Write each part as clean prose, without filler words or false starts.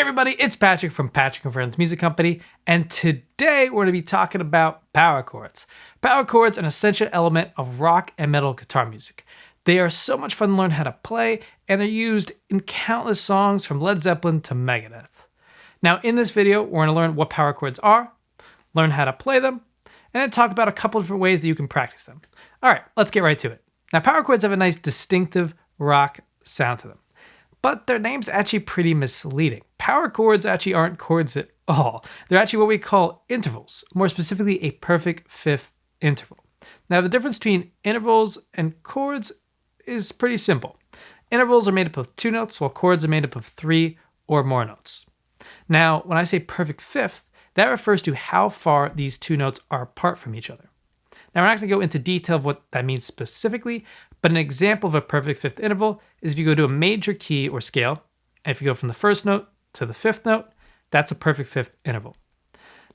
everybody, it's Patrick from Patrick and Friends Music Company, and today we're going to be talking about power chords. Power chords are an essential element of rock and metal guitar music. They are so much fun to learn how to play, and they're used in countless songs from Led Zeppelin to Megadeth. Now in this video, we're going to learn what power chords are, learn how to play them, and then talk about a couple different ways that you can practice them. Alright, let's get right to it. Now power chords have a nice distinctive rock sound to them, but their name's actually pretty misleading. Power chords actually aren't chords at all. They're actually what we call intervals, more specifically a perfect fifth interval. Now the difference between intervals and chords is pretty simple. Intervals are made up of 2 notes, while chords are made up of 3 or more notes. Now when I say perfect fifth, that refers to how far these 2 notes are apart from each other. Now we're not going to go into detail of what that means specifically, but an example of a perfect fifth interval is if you go to a major key or scale, and if you go from the first note to the 5th note, that's a perfect fifth interval.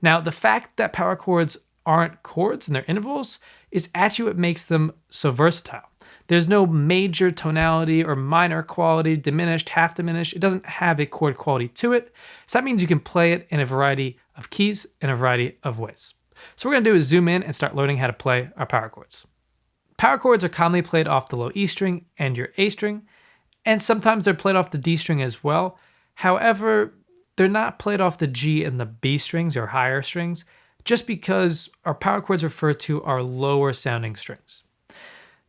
Now the fact that power chords aren't chords and they're intervals is actually what makes them so versatile. There's no major tonality or minor quality, diminished, half diminished. It doesn't have a chord quality to it. So that means you can play it in a variety of keys in a variety of ways. So what we're going to do is zoom in and start learning how to play our power chords. Power chords are commonly played off the low E string and your A string, and sometimes they're played off the D string as well. However, they're not played off the G and the B strings or higher strings, just because our power chords refer to our lower sounding strings.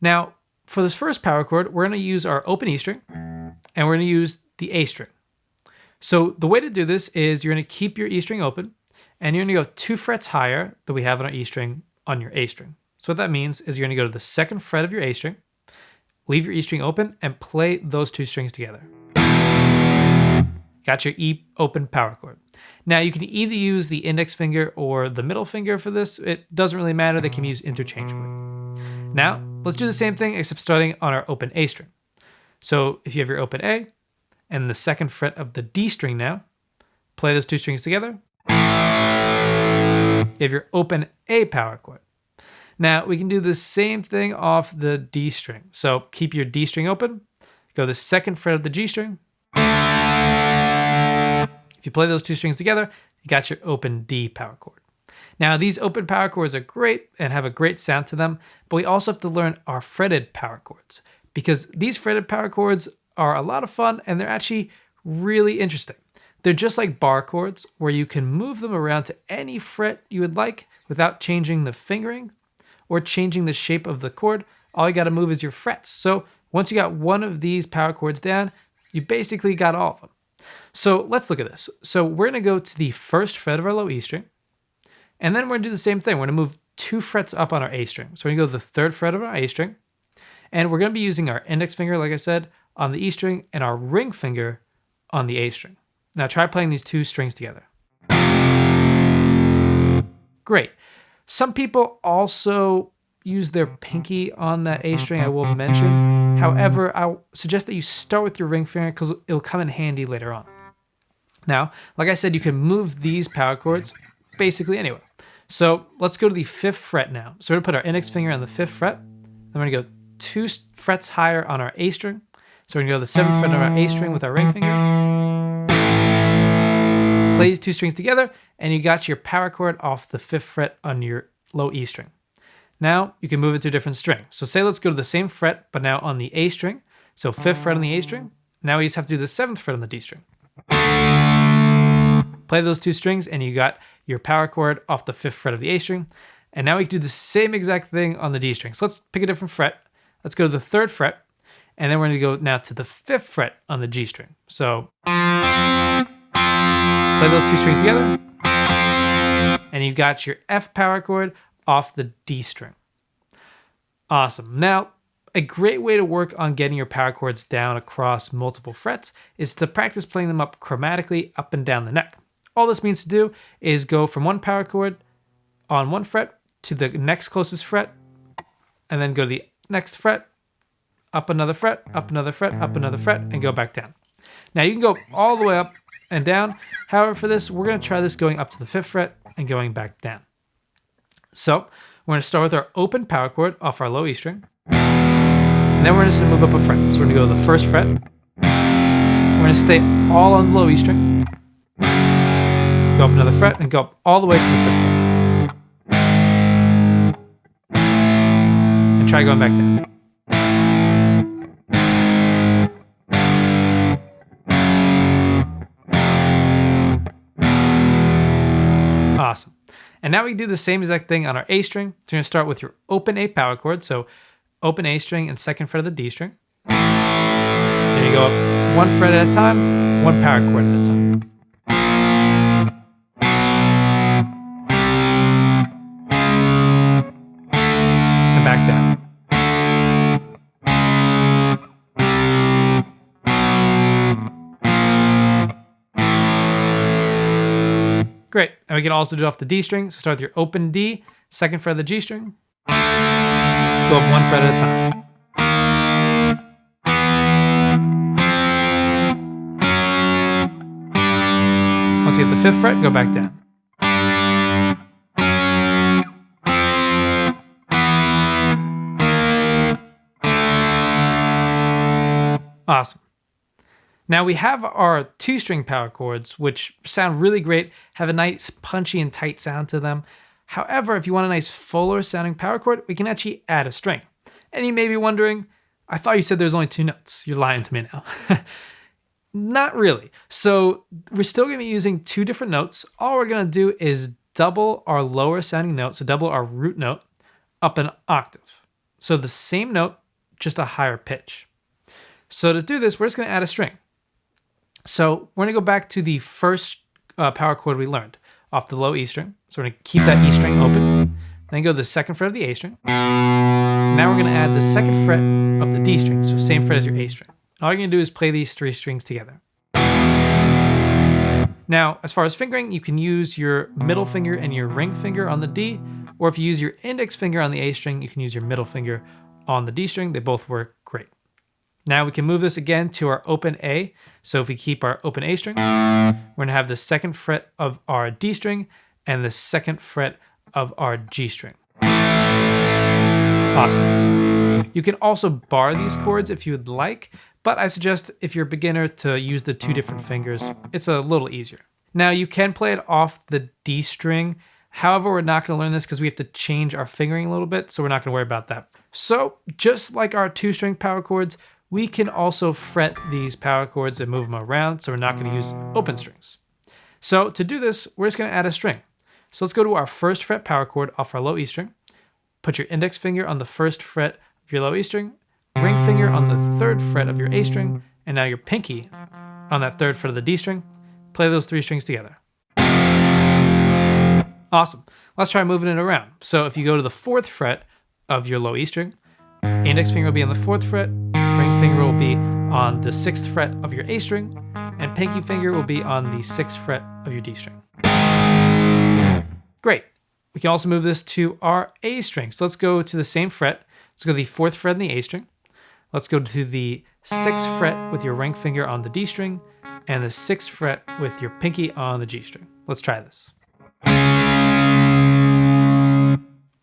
Now, for this first power chord, we're going to use our open E string, and we're going to use the A string. So the way to do this is you're going to keep your E string open, and you're going to go 2 frets higher than we have on our E string on your A string. So what that means is you're going to go to the 2nd fret of your A string, leave your E string open, and play those 2 strings together. Got your E open power chord. Now you can either use the index finger or the middle finger for this. It doesn't really matter. They can be used interchangeably. Now let's do the same thing except starting on our open A string. So if you have your open A and the 2nd fret of the D string now, play those 2 strings together. You have your open A power chord. Now we can do the same thing off the D string. So keep your D string open, go to the 2nd fret of the G string. If you play those 2 strings together, you got your open D power chord. Now these open power chords are great and have a great sound to them, but we also have to learn our fretted power chords, because these fretted power chords are a lot of fun and they're actually really interesting. They're just like bar chords where you can move them around to any fret you would like without changing the fingering or changing the shape of the chord. All you got to move is your frets. So once you got one of these power chords down, you basically got all of them. So let's look at this. So we're going to go to the 1st fret of our low E string, and then we're going to do the same thing. We're going to move 2 frets up on our A string. So we're going to go to the 3rd fret of our A string, and we're going to be using our index finger, like I said, on the E string and our ring finger on the A string. Now try playing these 2 strings together. Great. Some people also use their pinky on that A string, I will mention. However, I'll suggest that you start with your ring finger because it'll come in handy later on. Now, like I said, you can move these power chords basically anywhere. So let's go to the 5th fret now. So we're going to put our index finger on the 5th fret. Then we're going to go 2 frets higher on our A string. So we're going to go to the 7th fret of our A string with our ring finger. Play these 2 strings together, and you got your power chord off the 5th fret on your low E string. Now you can move it to a different string. So say let's go to the same fret, but now on the A string. So 5th fret on the A string. Now we just have to do the 7th fret on the D string. Play those 2 strings, and you got your power chord off the 5th fret of the A string. And now we can do the same exact thing on the D string. So let's pick a different fret. Let's go to the 3rd fret, and then we're going to go now to the 5th fret on the G string. So play those 2 strings together, and you got your F power chord off the D string. Awesome. Now, a great way to work on getting your power chords down across multiple frets is to practice playing them up chromatically up and down the neck. All this means to do is go from one power chord on one fret to the next closest fret, and then go to the next fret, up another fret, up another fret, up another fret, and go back down. Now you can go all the way up and down. However, for this, we're going to try this going up to the 5th fret and going back down. So we're going to start with our open power chord off our low E string, and then we're just going to move up a fret. So we're going to go to the 1st fret. We're going to stay all on the low E string. Go up another fret and go up all the way to the 5th fret. And try going back down. Awesome. And now we can do the same exact thing on our A string. So you're going to start with your open A power chord. So open A string and 2nd fret of the D string. Then you go up 1 fret at a time, 1 power chord at a time. And back down. Great. And we can also do it off the D string. So start with your open D, 2nd fret of the G string. Go up 1 fret at a time. Once you hit the 5th fret, go back down. Awesome. Now we have our 2-string power chords, which sound really great, have a nice punchy and tight sound to them. However, if you want a nice fuller sounding power chord, we can actually add a string. And you may be wondering, I thought you said there's only 2 notes. You're lying to me now. Not really. So we're still going to be using 2 different notes. All we're going to do is double our lower sounding note, so double our root note, up an octave. So the same note, just a higher pitch. So to do this, we're just going to add a string. So we're going to go back to the first power chord we learned off the low E string. So we're going to keep that E string open. Then go to the 2nd fret of the A string. Now we're going to add the 2nd fret of the D string. So same fret as your A string. All you're going to do is play these 3 strings together. Now, as far as fingering, you can use your middle finger and your ring finger on the D, or if you use your index finger on the A string, you can use your middle finger on the D string. They both work great. Now we can move this again to our open A. So if we keep our open A string, we're going to have the 2nd fret of our D string and the 2nd fret of our G string. Awesome. You can also bar these chords if you would like, but I suggest if you're a beginner to use the 2 different fingers. It's a little easier. Now you can play it off the D string. However, we're not going to learn this because we have to change our fingering a little bit, so we're not going to worry about that. So just like our 2-string power chords, we can also fret these power chords and move them around, so we're not going to use open strings. So to do this, we're just going to add a string. So let's go to our 1st fret power chord off our low E string. Put your index finger on the 1st fret of your low E string, ring finger on the 3rd fret of your A string, and now your pinky on that 3rd fret of the D string. Play those 3 strings together. Awesome. Let's try moving it around. So if you go to the 4th fret of your low E string, index finger will be on the 4th fret, ring finger will be on the 6th fret of your A string, and pinky finger will be on the 6th fret of your D string. Great. We can also move this to our A string. So let's go to the same fret. Let's go to the 4th fret in the A string. Let's go to the 6th fret with your ring finger on the D string, and the 6th fret with your pinky on the G string. Let's try this.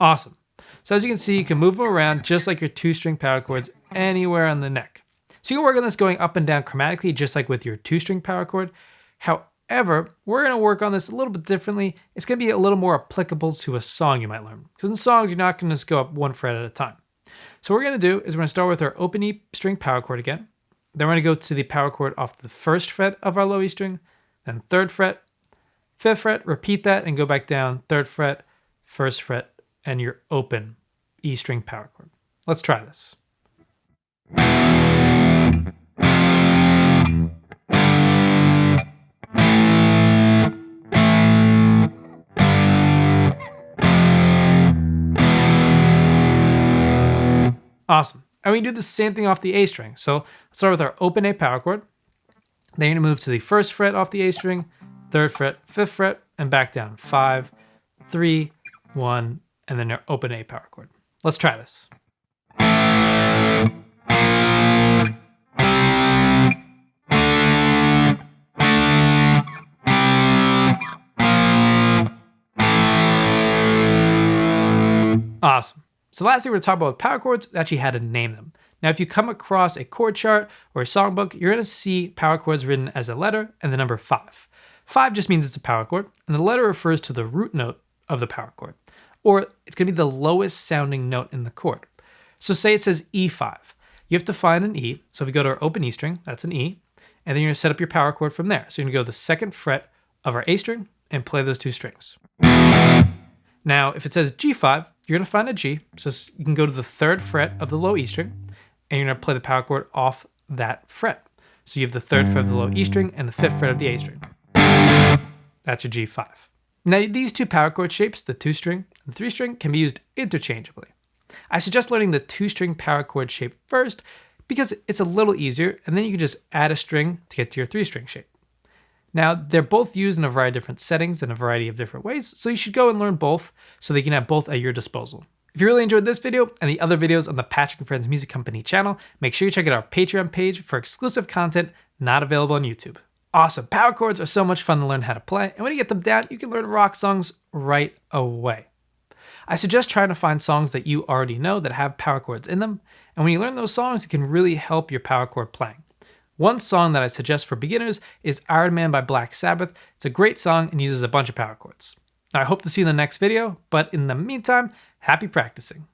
Awesome. So as you can see, you can move them around just like your 2-string power chords anywhere on the neck. So you can work on this going up and down chromatically, just like with your 2-string power chord. However, we're going to work on this a little bit differently. It's going to be a little more applicable to a song you might learn. Because in songs, you're not going to just go up 1 fret at a time. So what we're going to do is we're going to start with our open E string power chord again. Then we're going to go to the power chord off the 1st fret of our low E string, then 3rd fret, 5th fret, repeat that and go back down, 3rd fret, 1st fret, and your open E string power chord. Let's try this. Awesome. And we do the same thing off the A string. So let's start with our open A power chord. Then you're going to move to the 1st fret off the A string, 3rd fret, 5th fret, and back down. 5, 3, 1, and then your open A power chord. Let's try this. Awesome. So last thing we're going to talk about with power chords is actually how to name them. Now, if you come across a chord chart or a songbook, you're going to see power chords written as a letter and the number 5. 5 just means it's a power chord, and the letter refers to the root note of the power chord, or it's going to be the lowest sounding note in the chord. So say it says E5. You have to find an E. So if we go to our open E string, that's an E, and then you're going to set up your power chord from there. So you're going to go to the second fret of our A string and play those two strings. Now, if it says G5, you're going to find a G. So you can go to the third fret of the low E string, and you're going to play the power chord off that fret. So you have the third fret of the low E string and the fifth fret of the A string. That's your G5. Now, these two power chord shapes, the 2-string and the 3-string, can be used interchangeably. I suggest learning the 2-string power chord shape first because it's a little easier, and then you can just add a string to get to your 3-string shape. Now, they're both used in a variety of different settings in a variety of different ways, so you should go and learn both so that you can have both at your disposal. If you really enjoyed this video and the other videos on the Patrick and Friends Music Company channel, make sure you check out our Patreon page for exclusive content not available on YouTube. Awesome. Power chords are so much fun to learn how to play, and when you get them down, you can learn rock songs right away. I suggest trying to find songs that you already know that have power chords in them, and when you learn those songs, it can really help your power chord playing. One song that I suggest for beginners is Iron Man by Black Sabbath. It's a great song and uses a bunch of power chords. Now, I hope to see you in the next video, but in the meantime, happy practicing.